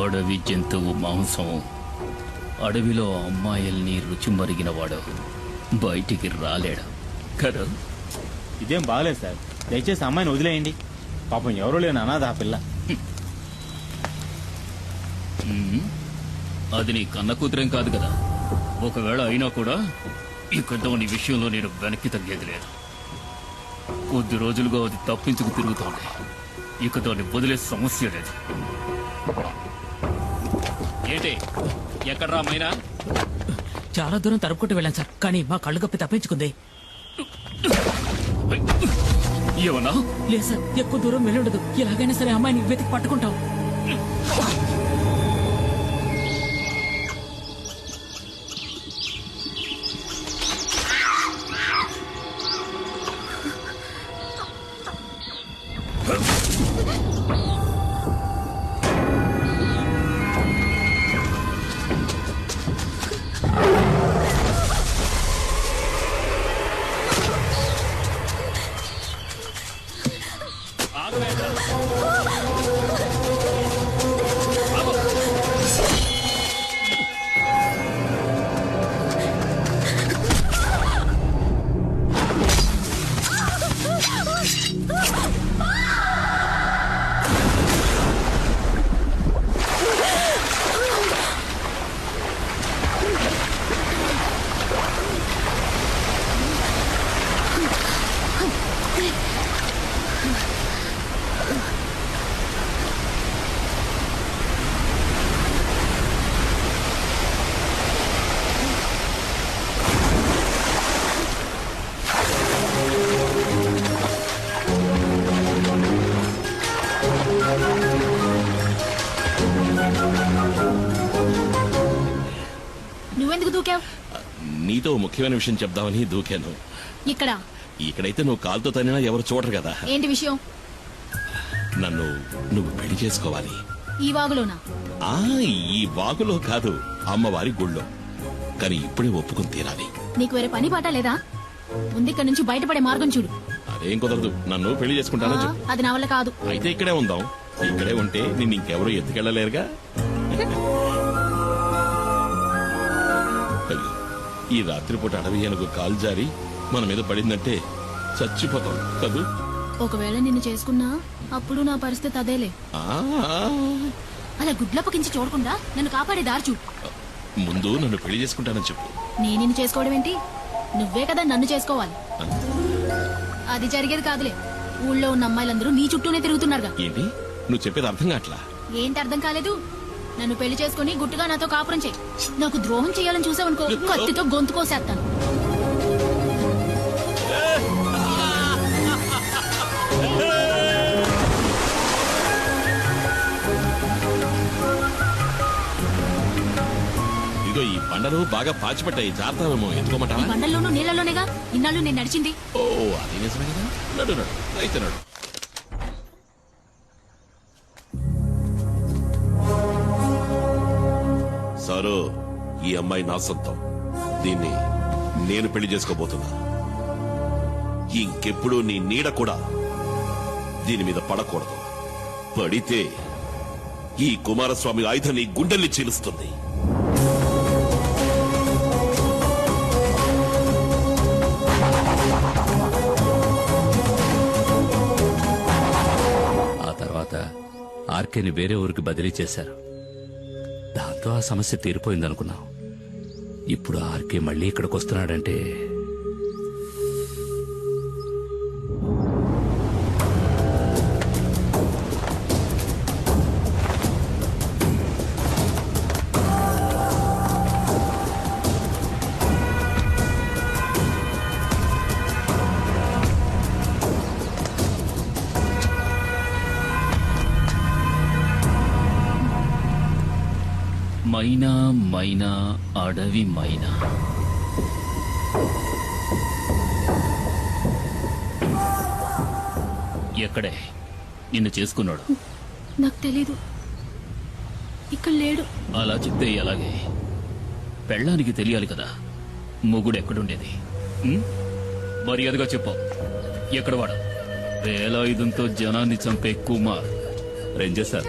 అడవి జంతువు మాంసం, అడవిలో అమ్మాయిల్ని రుచి మరిగినవాడు బయటికి రాలేడు కదా. ఇదేం బాగలేదు సార్, దయచేసి అమ్మాయిని వదిలేయండి. పాపం ఎవరూ లేని అనాథ ఆ పిల్ల. అది నీ కన్న కూతురేం కాదు కదా. ఒకవేళ అయినా కూడా ఇక దాని విషయంలో నేను వెనక్కి తగ్గేది లేదు. కొద్ది రోజులుగా అది తప్పించుకు తిరుగుతోంది. ఇక దాన్ని వదిలే సమస్య లేదు. ఏంటి ఎక్కడ్రా మైనా? చాలా దూరం తరుపుకుంటూ వెళ్ళాను సార్, కానీ మా కళ్ళు కప్పి తప్పించుకుంది. ఏమన్నా? లేదు సార్, ఎక్కువ దూరం వెళ్ళుండదు. ఎలాగైనా సరే అమ్మాయిని వెతికి పట్టుకుంటాం. నువ్వెందుకు దూకావు? నీతో ముఖ్యమైన విషయం చెప్దామని దూకాను. ఇక్కడ ఇక్కడైతే నువ్వు కాలుతో తనినా ఎవరు చూడరు కదా. ఏంటి విషయం? నువ్వు పెళ్లి చేసుకోవాలి. ఈ వాగులోనా? ఈ వాగులో కాదు, అమ్మవారి గుళ్ళో. కానీ ఇప్పుడే ఒప్పుకుని తీరాలి. నీకు వేరే పని పాట లేదా? ముందు ఇక్కడ నుంచి బయటపడే మార్గం చూడు. అదేం కుదరదు. నన్ను పెళ్లి చేసుకుంటానని చెప్పు. అది నా వల్ల కాదు. అయితే ఇక్కడే ఉందాం. ఇక్కడే ఉంటే నిన్ను ఇంకెవరూ ఎత్తుకెళ్ళలేరుగా. ఈ రాత్రిపూట అడవి ఏనుగు కాలు జారి మన మీద పడిందంటే చచ్చిపోతాం కదూ. ఒకవేళ నిన్ను చేసుకున్నా అప్పుడు నా పరిస్థితి అదేలే. అలా గుడ్లప్పకించి చూడకుండా నన్ను కాపాడే దారి చూడు. ముందు నన్ను పెళ్లి చేసుకుంటానని చెప్పు. నేను నిన్ను చేసుకోవడం ఏంటి? నువ్వే కదా నన్ను చేసుకోవాలి. అది జరిగేది కాదులే. ఊళ్ళో ఉన్న అమ్మాయిలందరూ నీ చుట్టూనే తిరుగుతున్నారుగా. ఏంటి నువ్వు చెప్పేది అర్థం కావట్లా? ఏంటి అర్థం కాలేదు? నన్ను పెళ్లి చేసుకుని గుట్టుగా నాతో కాపురం చేయి. నాకు ద్రోహం చేయాలని చూసావనుకో, కత్తితో గొంతు కోసేస్తాను. ఇదిగో ఈ బండలు బాగా పాచిపట్టాయి, జాగ్రత్తమేమో. ఎత్తుకోమంటావా? బండల్లోనూ నీళ్లలోనేగా ఇన్నాళ్ళు నేను నడిచింది. ఓ అది నిజమే కదా. నడు నడు అయితే నడు. సారు, ఈ అమ్మాయి నా సొంతం. దీన్ని నేను పెళ్లి చేసుకోబోతున్నా. ఇంకెప్పుడు నీ నీడ కూడా దీని మీద పడకూడదు. పడితే ఈ కుమారస్వామి ఆయుధం నీ గుండెల్ని చీలుస్తుంది. ఆ తర్వాత ఆర్కేని వేరే ఊరికి బదిలీ చేశారు. దాంతో ఆ సమస్య తీరిపోయిందనుకున్నాం. ఇప్పుడు ఆర్కే మళ్ళీ ఇక్కడికి వస్తున్నాడంటే మైనా మైనా అడవి మైనా. ఎక్కడే నిన్ను చేసుకున్నాడు? నాకు తెలీదు. ఇక్కడ లేడు. అలా చెప్తే ఎలాగే? పెళ్ళానికి తెలియాలి కదా మొగుడు ఎక్కడుండేది. మర్యాదగా చెప్పు, ఎక్కడ వాడు? వేలాయుధంతో జనాన్ని చంపే కుమార్. రేంజర్ సార్,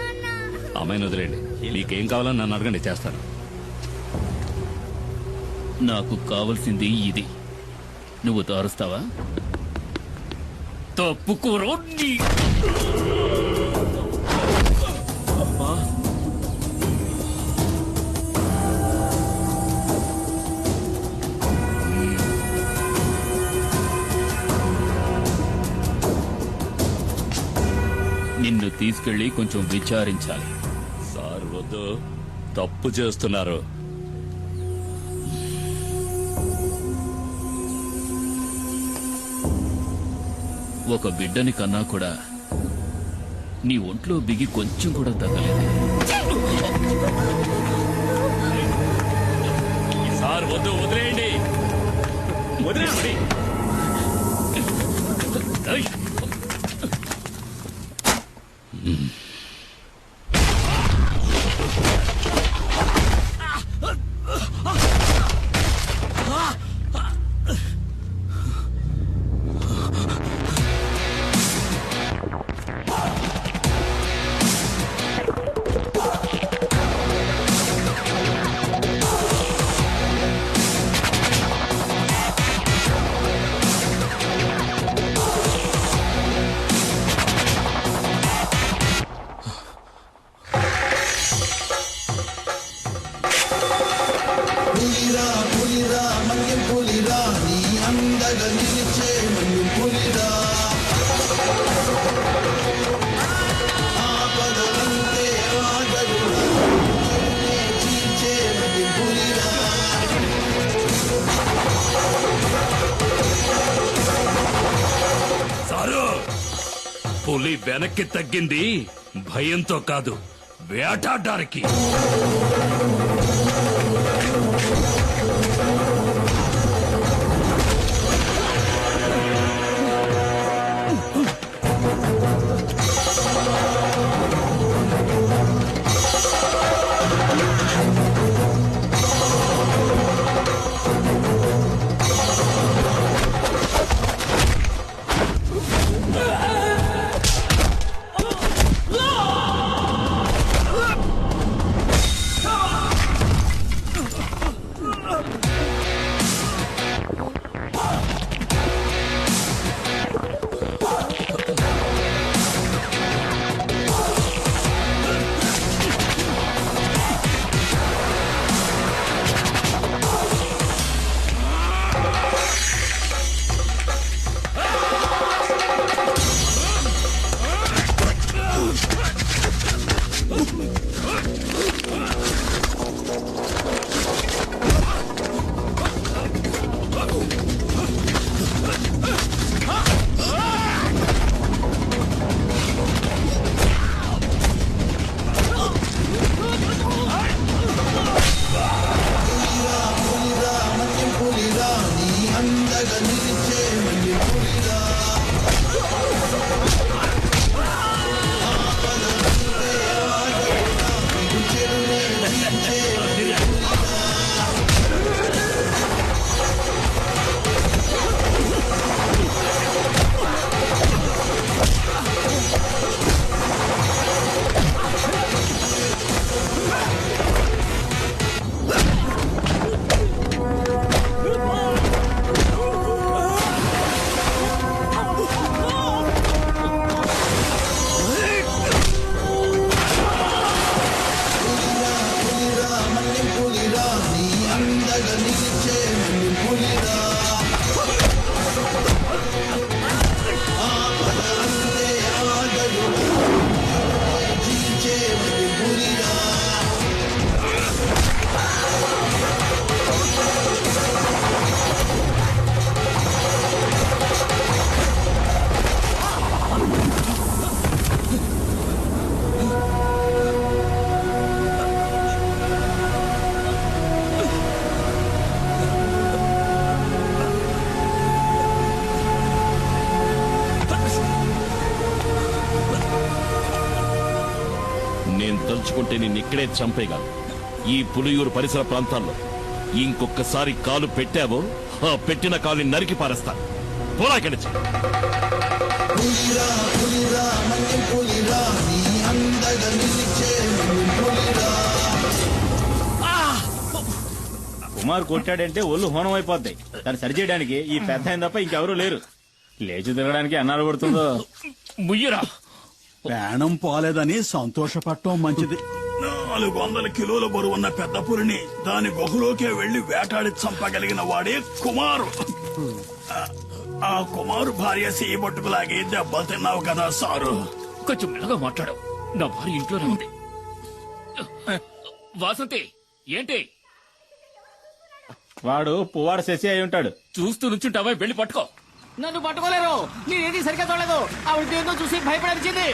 అమ్మాయిని వదిలేండి. మీకేం కావాలని నన్ను అడగండి, చేస్తాను. నాకు కావలసింది ఇది. నువ్వు తారుస్తావా? తప్పుకోరో నీ. నిన్ను తీసుకెళ్లి కొంచెం విచారించాలి. సార్ వద్దు, తప్పు చేస్తున్నారు. ఒక బిడ్డని కన్నా కూడా నీ ఒంట్లో బిగి కొంచెం కూడా తగ్గలేదు. సార్ వద్దు, వదిలేయండి. వదిలేయండి. ఏయ్! సారు, పులి వెనక్కి తగ్గింది భయంతో కాదు, వేటాడడానికి. తలుచుకుంటే నిన్నిక్కడే చంపేయగలను. ఈ పులియూరు పరిసర ప్రాంతాల్లో ఇంకొకసారి కాలు పెట్టావో ఆ పెట్టిన కాలుని నరికి పారేస్తాను. పోరా ఇక్కడి నుంచి. పులిరా పులిరా మన్యం పులిరా నీ అందగ నిలిచే కుమార్ కొట్టాడంటే ఒళ్ళు హోనం అయిపోద్ది. దాన్ని సరిచేయడానికి ఈ పెద్ద ఆయన తప్ప ఇంకెవరూ లేరు. లేచి తిరగడానికి అన్నాడు పడుతుందో. ముయ్యరా ప్రాణం పోలేదని సంతోషపడటం మంచిది. 400 కిలోల బరువున్న పెద్ద పులిని దాని గుహలోకే వెళ్లి వేటాడి చంపగలిగిన వాడే కుమారు. ఆ కుమారు భార్య సీబొట్టుకులాగి దెబ్బలు తిన్నావు కదా సారు. కొంచెం మెల్లగా మాట్లాడు. నా భార్య ఇంట్లోనే ఉంది. వాసంతి ఏంటి వాడు పువ్వాడు శశి అయి ఉంటాడు. చూస్తూ నుంచుంటావా? వెళ్ళి పట్టుకో. నన్ను పట్టుకోలేరు. నేనేది సరిగ్గా చూడలేదు. ఆవిడ దేన్నో చూసి భయపడాల్సింది.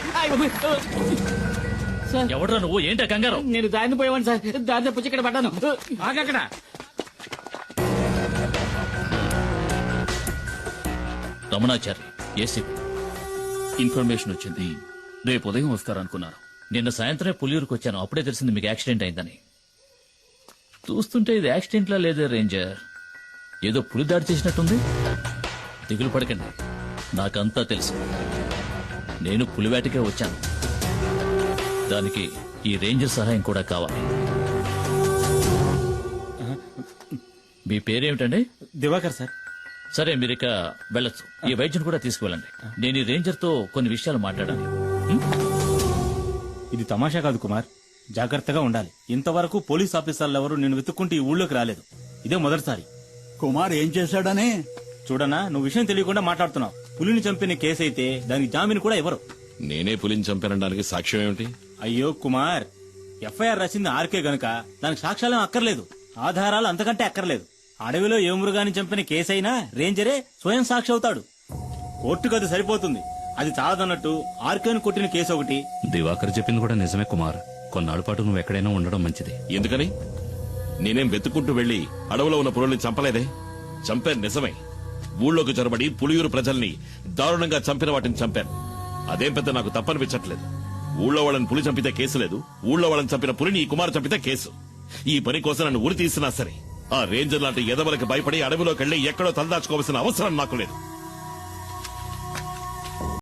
ఎవడ్రా నువ్వు? ఏంటా కంగారు? నేను దారిని పోయేవాడిని సార్. దారిని పుచ్చి ఇక్కడ పడ్డాను. ఆగక్కడ. రమణాచారి ఏసీపీ ఇన్ఫర్మేషన్ వచ్చింది. రేపు ఉదయం వస్తారనుకున్నాను. నిన్న సాయంత్రం పులియూరుకు వచ్చాను. అప్పుడే తెలిసింది మీకు యాక్సిడెంట్ అయిందని. చూస్తుంటే ఇది యాక్సిడెంట్ లా లేదే రేంజర్. ఏదో పులి దాడి చేసినట్టుంది. దిగులు పడకండి, నాకంతా తెలుసు. నేను పులివేటకే వచ్చాను. దానికి ఈ రేంజర్ సహాయం కూడా కావాలి. మీ పేరేమిటండి? దివాకర్ సార్. సరే, మీరిక వెళ్ళొచ్చు. ఈ వైద్యుని కూడా తీసుకువెళ్ళండి. నేను ఈ రేంజర్ తో కొన్ని విషయాలు మాట్లాడాలి. ఇది తమాషా కాదు కుమార్, జాగ్రత్తగా ఉండాలి. ఇంతవరకు పోలీస్ ఆఫీసర్లు ఎవరు నేను వెతుక్కుంటే ఈ ఊళ్ళోకి రాలేదు. ఇదే మొదటిసారి. కుమార్ ఏం చేశాడని? చూడనా, నువ్వు విషయం తెలియకుండా మాట్లాడుతున్నావు. పులిని చంపిన కేసు అయితే దానికి జామీన్ కూడా ఇవ్వరు. నేనే పులిని చంపానడానికి సాక్ష్యం ఏమిటి? అయ్యో కుమార్, ఎఫ్ఐఆర్ రాసింది ఆర్కే గనుక దానికి సాక్ష్యాలేం అక్కర్లేదు, ఆధారాలు అంతకంటే అక్కర్లేదు. అడవిలో ఏ మృగాన్ని చంపిన కేసైనా రేంజరే స్వయం సాక్షి అవుతాడు. కోర్టుకు అది సరిపోతుంది. అది చాలదన్నట్టు ఆర్కేను కొట్టిన కేసు ఒకటి. దివాకర్ చెప్పింది కూడా నిజమే కుమార్. కొన్నాళ్ళ పాటు నువ్వు ఎక్కడైనా ఉండడం మంచిది. ఎందుకని? నేనేం వెతుక్కుంటూ వెళ్లి అడవిలో ఉన్న పులుల్ని చంపలేదే. చంపాను నిజమే. ఊళ్ళోకి చొరబడి పులియూరు ప్రజల్ని దారుణంగా చంపిన వాటిని చంపాను. అదేం పెద్ద నాకు తప్పనిపించట్లేదు. ఊళ్ళో వాళ్ళని పులి చంపితే కేసు లేదు, ఊళ్ళో వాళ్ళని చంపిన పులిని ఈ కుమారు చంపితే కేసు. ఈ పని కోసం నన్ను ఉరి తీసినా సరే ఆ రేంజర్ లాంటి ఎదవలకి భయపడి అడవిలోకి వెళ్లి ఎక్కడో తలదాచుకోవాల్సిన అవసరం నాకు లేదు.